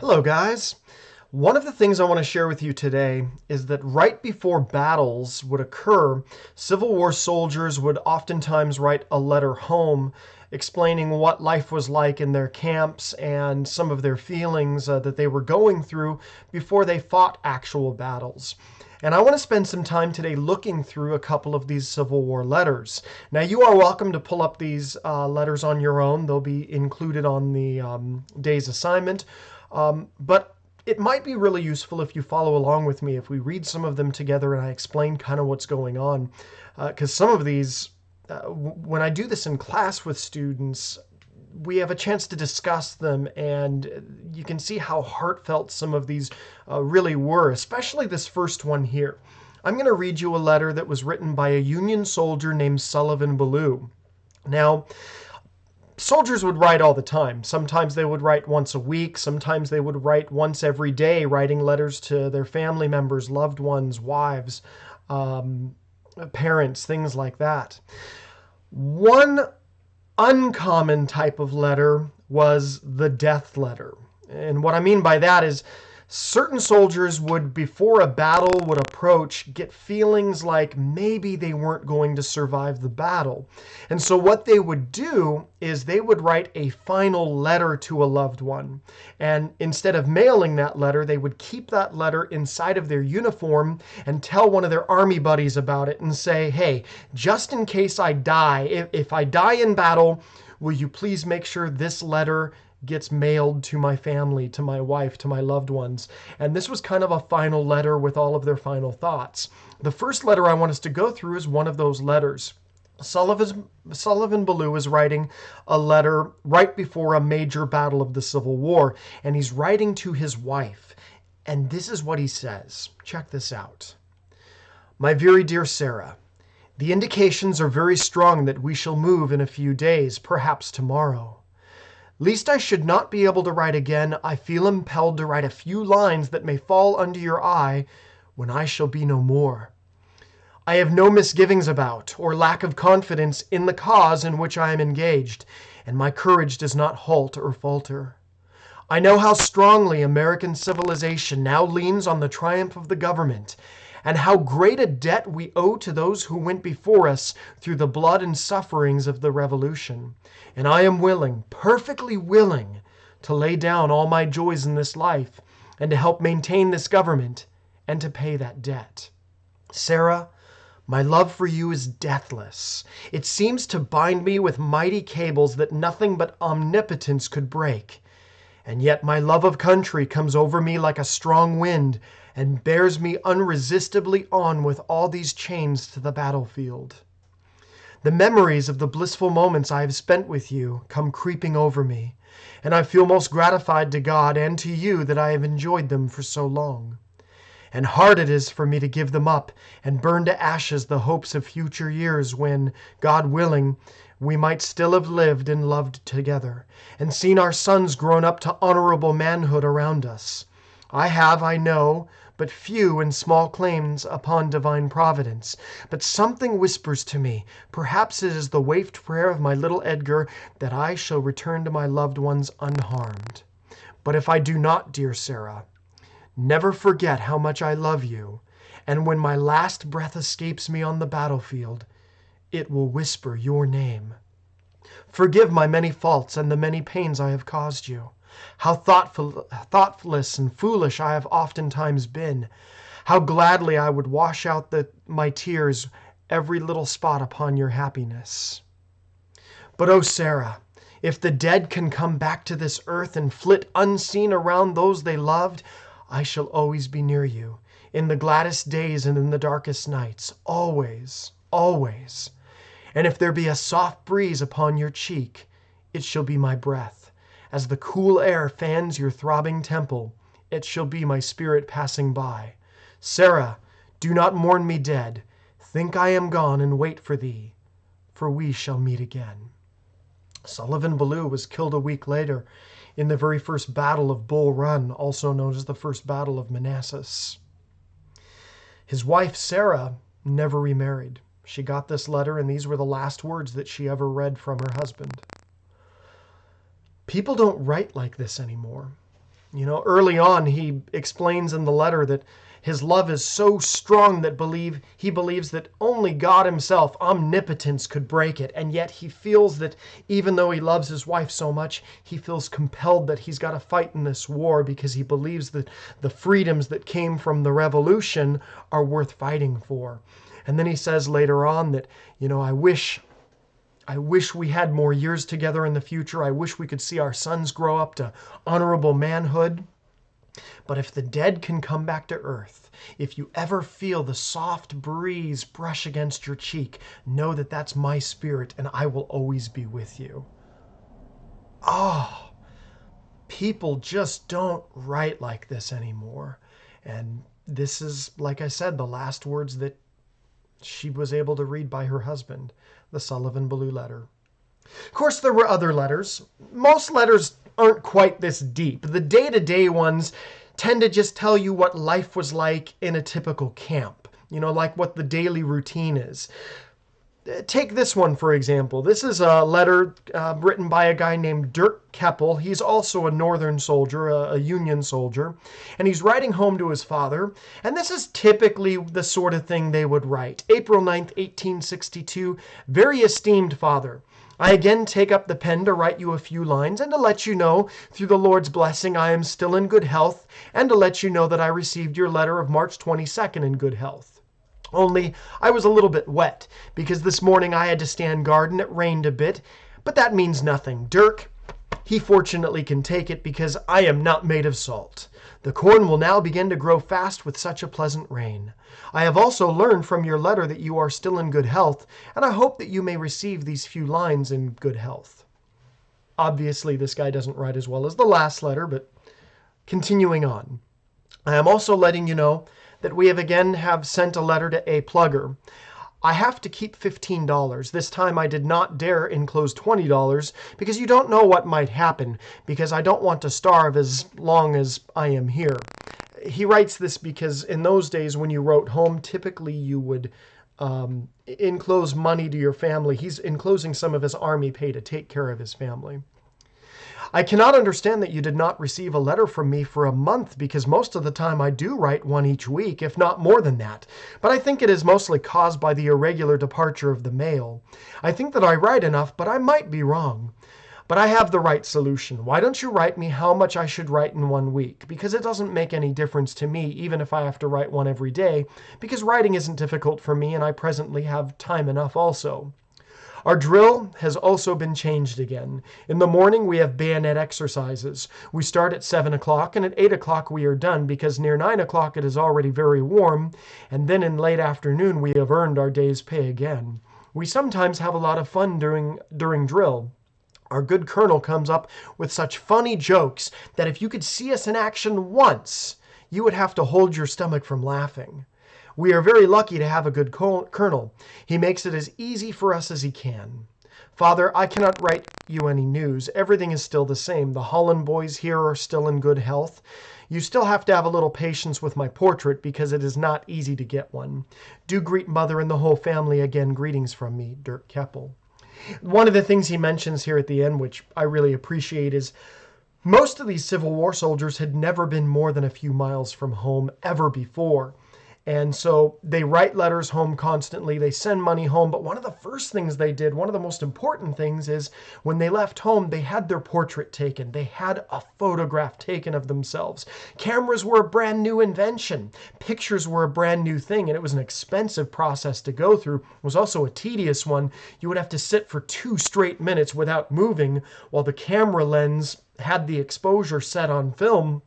Hello, guys. One of the things I want to share with you today is that right before battles would occur, Civil War soldiers would oftentimes write a letter home explaining what life was like in their camps and some of their feelings that they were going through before they fought actual battles. And I want to spend some time today looking through a couple of these Civil War letters. Now, you are welcome to pull up these letters on your own. They'll be included on the day's assignment. But it might be really useful if you follow along with me if we read some of them together and I explain kind of what's going on. Because some of these, when I do this in class with students, we have a chance to discuss them, and you can see how heartfelt some of these really were, especially this first one here. I'm going to read you a letter that was written by a Union soldier named Sullivan Ballou. Now, soldiers would write all the time. Sometimes they would write once a week. Sometimes they would write once every day, writing letters to their family members, loved ones, wives, parents, things like that. One uncommon type of letter was the death letter. And what I mean by that is certain soldiers would, before a battle would approach, get feelings like maybe they weren't going to survive the battle. And so what they would do is they would write a final letter to a loved one. And instead of mailing that letter, they would keep that letter inside of their uniform and tell one of their army buddies about it and say, hey, just in case I die, if I die in battle, will you please make sure this letter gets mailed to my family, to my wife, to my loved ones. And this was kind of a final letter with all of their final thoughts. The first letter I want us to go through is one of those letters. Sullivan Ballou is writing a letter right before a major battle of the Civil War, and he's writing to his wife. And this is what he says. Check this out. My very dear Sarah, the indications are very strong that we shall move in a few days, perhaps tomorrow. Lest I should not be able to write again, I feel impelled to write a few lines that may fall under your eye when I shall be no more. I have no misgivings about or lack of confidence in the cause in which I am engaged, and my courage does not halt or falter. I know how strongly American civilization now leans on the triumph of the government, and how great a debt we owe to those who went before us through the blood and sufferings of the Revolution. And I am willing, perfectly willing, to lay down all my joys in this life, and to help maintain this government, and to pay that debt. Sarah, my love for you is deathless. It seems to bind me with mighty cables that nothing but omnipotence could break. And yet my love of country comes over me like a strong wind, and bears me unresistably on with all these chains to the battlefield. The memories of the blissful moments I have spent with you come creeping over me, and I feel most gratified to God and to you that I have enjoyed them for so long. And hard it is for me to give them up and burn to ashes the hopes of future years when, God willing, we might still have lived and loved together, and seen our sons grown up to honorable manhood around us. I have, I know, but few and small claims upon divine providence. But something whispers to me, perhaps it is the waifed prayer of my little Edgar, that I shall return to my loved ones unharmed. But if I do not, dear Sarah, never forget how much I love you, and when my last breath escapes me on the battlefield, it will whisper your name. Forgive my many faults and the many pains I have caused you. How thoughtless and foolish I have oftentimes been. How gladly I would wash out my tears every little spot upon your happiness. But, oh Sarah, if the dead can come back to this earth and flit unseen around those they loved, I shall always be near you, in the gladdest days and in the darkest nights, always, always. And if there be a soft breeze upon your cheek, it shall be my breath. As the cool air fans your throbbing temple, it shall be my spirit passing by. Sarah, do not mourn me dead. Think I am gone and wait for thee, for we shall meet again. Sullivan Ballou was killed a week later in the very first battle of Bull Run, also known as the First Battle of Manassas. His wife, Sarah, never remarried. She got this letter, and these were the last words that she ever read from her husband. People don't write like this anymore. You know, early on, he explains in the letter that his love is so strong that he believes that only God himself, omnipotence, could break it. And yet he feels that even though he loves his wife so much, he feels compelled that he's got to fight in this war because he believes that the freedoms that came from the revolution are worth fighting for. And then he says later on that, you know, I wish we had more years together in the future. I wish we could see our sons grow up to honorable manhood. But if the dead can come back to earth, if you ever feel the soft breeze brush against your cheek, know that that's my spirit and I will always be with you. Oh, people just don't write like this anymore. And this is, like I said, the last words that she was able to read by her husband, the Sullivan Ballou letter. Of course, there were other letters. Most letters aren't quite this deep. The day-to-day ones tend to just tell you what life was like in a typical camp, you know, like what the daily routine is. Take this one, for example. This is a letter written by a guy named Dirk Keppel. He's also a Northern soldier, a Union soldier, and he's writing home to his father. And this is typically the sort of thing they would write. April 9th, 1862, very esteemed father. I again take up the pen to write you a few lines and to let you know, through the Lord's blessing, I am still in good health, and to let you know that I received your letter of March 22nd in good health. Only I was a little bit wet, because this morning I had to stand guard and it rained a bit, but that means nothing. Dirk, he fortunately can take it because I am not made of salt. The corn will now begin to grow fast with such a pleasant rain. I have also learned from your letter that you are still in good health, and I hope that you may receive these few lines in good health. Obviously, this guy doesn't write as well as the last letter, but continuing on. I am also letting you know that we have sent a letter to A. Plugger. I have to keep $15. This time I did not dare enclose $20 because you don't know what might happen, because I don't want to starve as long as I am here. He writes this because in those days when you wrote home, typically you would enclose money to your family. He's enclosing some of his army pay to take care of his family. I cannot understand that you did not receive a letter from me for a month, because most of the time I do write one each week, if not more than that. But I think it is mostly caused by the irregular departure of the mail. I think that I write enough, but I might be wrong. But I have the right solution. Why don't you write me how much I should write in 1 week? Because it doesn't make any difference to me, even if I have to write one every day, because writing isn't difficult for me and I presently have time enough also. Our drill has also been changed again. In the morning we have bayonet exercises. We start at 7 o'clock and at 8 o'clock we are done, because near 9 o'clock it is already very warm, and then in late afternoon we have earned our day's pay again. We sometimes have a lot of fun during drill. Our good colonel comes up with such funny jokes that if you could see us in action once, you would have to hold your stomach from laughing. We are very lucky to have a good colonel. He makes it as easy for us as he can. Father, I cannot write you any news. Everything is still the same. The Holland boys here are still in good health. You still have to have a little patience with my portrait, because it is not easy to get one. Do greet Mother and the whole family again. Greetings from me, Dirk Keppel. One of the things he mentions here at the end, which I really appreciate, is most of these Civil War soldiers had never been more than a few miles from home ever before. And so they write letters home constantly. They send money home. But one of the first things they did, one of the most important things, is when they left home, they had their portrait taken. They had a photograph taken of themselves. Cameras were a brand new invention. Pictures were a brand new thing, and it was an expensive process to go through. It was also a tedious one. You would have to sit for 2 straight minutes without moving while the camera lens had the exposure set on film.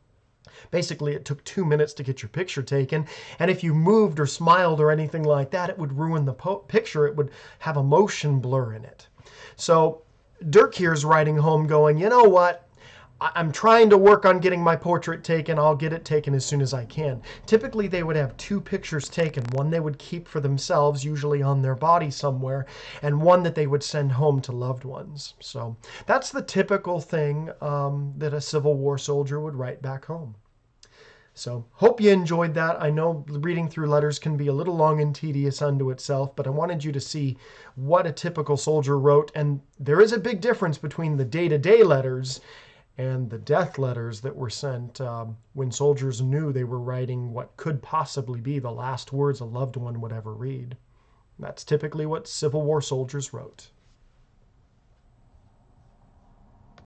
Basically, it took 2 minutes to get your picture taken. And if you moved or smiled or anything like that, it would ruin the picture. It would have a motion blur in it. So Dirk here's writing home going, you know what? I'm trying to work on getting my portrait taken. I'll get it taken as soon as I can. Typically, they would have 2 pictures taken. One they would keep for themselves, usually on their body somewhere, and one that they would send home to loved ones. So that's the typical thing that a Civil War soldier would write back home. So hope you enjoyed that. I know reading through letters can be a little long and tedious unto itself, but I wanted you to see what a typical soldier wrote. And there is a big difference between the day-to-day letters and the death letters that were sent when soldiers knew they were writing what could possibly be the last words a loved one would ever read. That's typically what Civil War soldiers wrote.